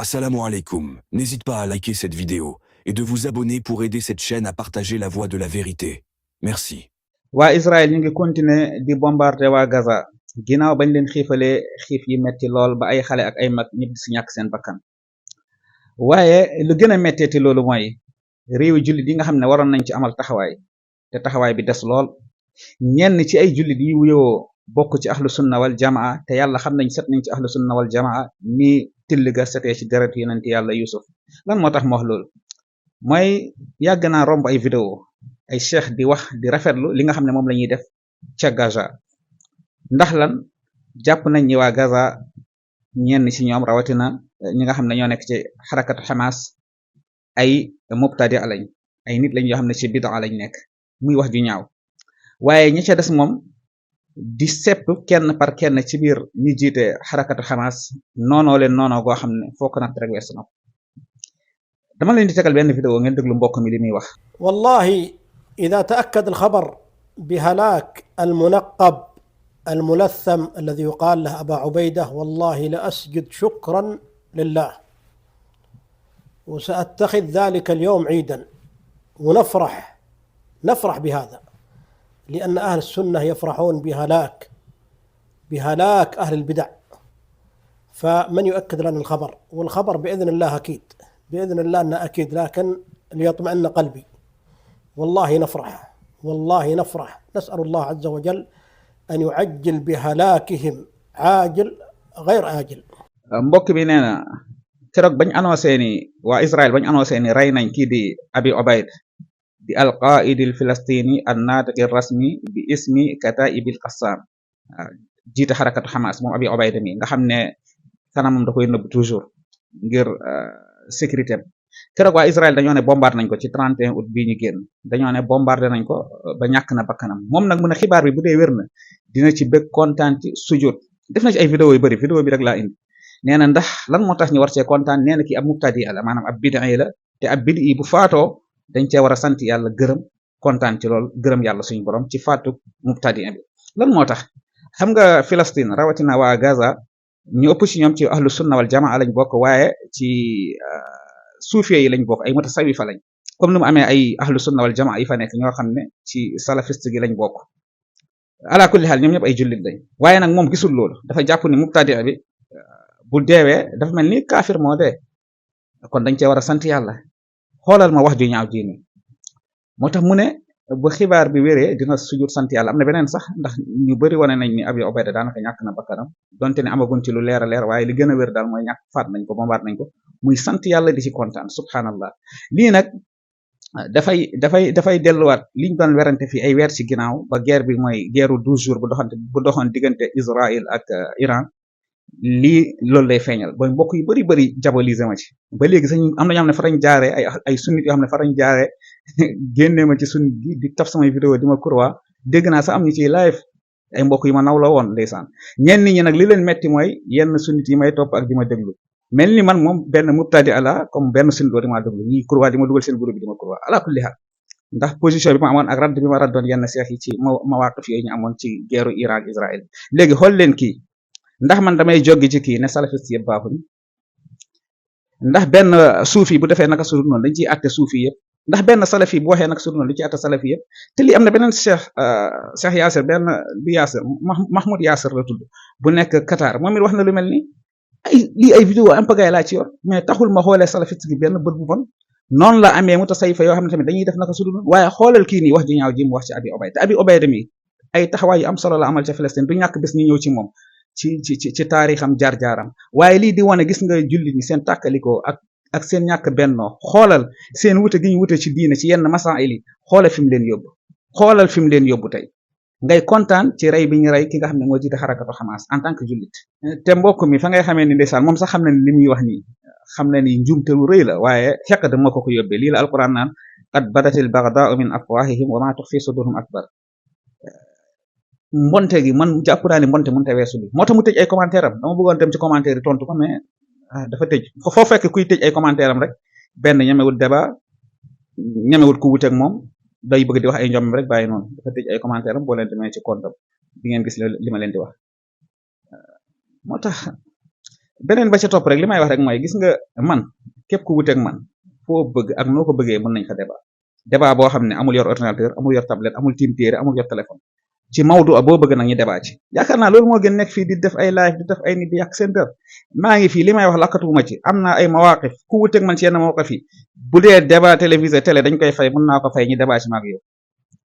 Assalamu alaikum. N'hésite pas à liker cette vidéo et de vous abonner pour aider cette chaîne à partager la voix de la vérité. Merci. waa Israël ñu ngi continuer di bombarder waa Gaza ginnaaw bañ leen xiifalee xiif yi metti lool ba ay xale ak ay mag ñëpp ci ñàkk seen bakkan waaye lu gën a metteeti loolu mooy réewi jullit yi nga xam ne waroon nañ ci amal taxawaay te taxawaay bi des lool ñenn ci ay jullit yi wuyoo bokk ci ahlu sunna wal jamaa te yàlla xam nañ set nañ ci ahlu sunna wal jamaa ni till ga setee ci deret yonent yàlla Yusuf lan moo tax ma wax loolu mooy yàgg naa romb ay vidéo ay cheikh di wax di rafetlu li nga xam ne moom la ñuy def ca Gaza ndax lan jàpp nañ ni waa Gaza ñenn ci ñoom rawatina ñi nga xam ne ñoo nekk ci xarakatu Hamas ay mubtadi lañ ay nit lañ yoo xam ne ci bid'a lañ nekk muy wax ju ñaaw waaye ñi ca des moom di sepp kenn par kenn ci biir ñi jiite xarakatu Hamas noonoo leen noonoo goo xam ne foo ko natt rek weesu na ko dama leen di tegal benn vidéo ngeen déglu mbokk mi li muy wax. والله إذا تأكد الخبر بهلاك المنقب الملثم الذي يقال له أبا عبيدة والله لأسجد شكرا لله وسأتخذ ذلك اليوم عيدا ونفرح بهذا لأن أهل السنة يفرحون بهلاك أهل البدع فمن يؤكد لنا الخبر والخبر بإذن الله أكيد بإذن الله أنه أكيد لكن ليطمئن قلبي والله نفرح نسأل الله عز وجل أن يعجل بهلاكهم عاجل غير آجل mbokk bi nee na keroog bañ annoncé ni waa Israël bañ annoncé ni rey nañ kii di Abi Ubayd di al-qaa'id al-filastini an-naatiq ar-rasmi bi ismi Kataa'ib al-Qassam jiite xarakatu Hamas moom Abi Ubayd mi nga xam ne kanamam da koy nëbb toujours ngir sécurité am keroog waa Israël dañoo ne bombardé nañ ko ci 31 août bii ñu génn dañoo ne bombardé nañ ko ba ñàkk na bakkanam moom nag mu ne xibaar bi bu dee wér na dina ci bëgg kontaan ci sujud def na ci ay vidéo yu bari vidéo bi rek laa indi nee na ndax lan moo tax ñu war cee kontaan nee na kii ab mubtadi la maanaam ab bid'i la te ab bid'i bu faatoo dañ cee war a sant yàlla gërëm kontaan ci lool gërëm yàlla suñu borom ci faatu mubtadi bi lan moo tax xam nga Palestine rawatina waa Gaza ñu ëpp ci ñoom ci ahlu sunna wal jamaa lañ bokk waaye ci suufiya yi lañ bokk ay mutasawifa lañ comme ni mu amee ay ahlu sunna wal jamaa yi fa nekk ñoo xam ne ci salafiste gi lañ bokk ala kulli xaal ñoom ñëpp ay jullit lañ waaye nag moom gisul loolu dafa jàpp ni mubtadi bi bu deewee dafa mel ni kaafir moo dee kon dañ cee war a sant yàlla xoolal ma wax ju ñaaw ji nii moo tax mu ne bu xibaar bi wéree dina sujud sant yàlla am na beneen sax ndax ñu bari wane nañ ni Abi Ubayda daanaka ñàkk na bakkanam donte ne amaguñ ci lu leer a leer waaye li gën a wér daal mooy ñàkk faat nañ ko bombaat nañ ko muy sant yàlla di ci kontaan subhanallah lii nag dafay delluwaat liñ doon werante fii ay weer ci ginnaaw ba guerre bi mooy guerru 12 jours bu doxoon diggante Israël ak Iran lii loolu lay feeñal ba mbokk yu bari diaboliser ma ci ba léegi sax am na ñoo xam ne fa lañ jaaree ay sunnit yoo xam ne fa lañ jaaree génnee ma ci sunnit gi di taf samay vidéo di ma kurwa dégg naa sax am ñu ciy live ay mbokk yi ma naw la woon ndeysaan ñenn ñi nag li leen metti mooy yenn sunnit yi may topp ak di ma déglu mel ni man moom benn mubtadi ala comme benn sunnit di ma déglu ñi kurwa di ma dugal seen groupe bi di ma kurwa ala kulli haal ndax position bi ma amoon ak radd bi ma raddoon yenn seex yi ci mawaqif yooyu ñu amoon ci guerru Iran Israël léegi xool leen kii ndax man damay joggi ci kii ne salafiste yëpp baaxuñ ndax benn suufi bu defee naka sudul noonu dañ ciy àtte suufi yëpp ndax benn salafi bu waxee naka sudul noonu dañ ciy àtte salafi yëpp te lii am na beneen cheikh Yasser benn bi Yasser Mahmoud Yasser la tudd bu nekk Qatar moom it wax na lu mel ni lii ay vidéo am pagaay laa ci yor mais taxul ma xoolee salafiste gi benn bët bu bon noonu la amee mutasawifa yoo xam ne tamit dañuy def naka sudul noonu waaye xoolal kii nii wax ji ñaaw ji mu wax ci Abi Ubayda te Abi Ubayda mi ay taxawaay yu am solo la amal ca Palestine du ñàkk bés ñu ñëw ci moom ci taarixam jaar-jaaram waaye lii di wane gis nga jullit ñi seen tàkkalikoo ak seen ñàkk bennoo xoolal seen wute gi ñu wute ci diina ci yenn masaa'il yi xoolal fi mu leen yóbbu tey ngay kontaan ci rey bi ñu rey ki nga xam ne moo jiite xarakatu Hamas en tant que jullit te mbokk mi fa ngay xamee ni ndeysaan moom sax xam na ni li muy wax nii xam na ni njuumte lu rëy la waaye xeq da moo ko yóbbee lii la alquran naan qad badatil bagdaa'u min afwahihim wa ma tukhfi suduruhum akbar mbonte gi man jàpp naa ne mbonte mënut a weesu bi moo tax mu tëj ay commentaire am dama bëggoon dem ci commentaire yi tontu ko mais dafa tëj foo fekk kuy tëj ay commentaire am rek benn ñemewul débat ñemewul ku wuteeg moom day bëgg di wax ay njom rek bàyyi noonu dafa tëj ay commentaire am boo leen demee ci compte am di ngeen gis li ma leen di wax moo tax beneen ba ca topp rek li may wax rek mooy gis nga man képp ku wuteeg man foo bëgg ak noo ko bëggee mën nañ fa débat boo xam ne amul yor ordinateur amul yor tablette amul tiim téere amul yor téléphone ci mawdu boo bëgg nag ñu débat ci yaakaar naa loolu moo gën nekk fii di def ay live di def ay nit di yàq seen dër maa ngi fii li may wax lakkatuma ci am naa ay mawaqif ku wuteeg man ci yenn mawqif yi bu dee débat télévisé télé dañ koy fay mën naa ko fay ñu débat ci maag yow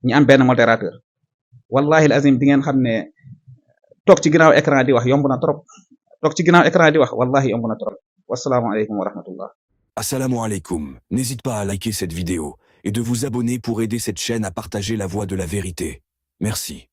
ñu am benn modérateur wallahi azim di ngeen xam ne toog ci ginnaaw écran di wax yomb na trop toog ci ginnaaw écran di wax wallahi yomb na trop wassalaamu aleykum wa rahmatullah. Assalamu alaikum. N'hésite pas à liker cette vidéo et de vous abonner pour aider cette chaîne à partager la voix de la vérité. Merci.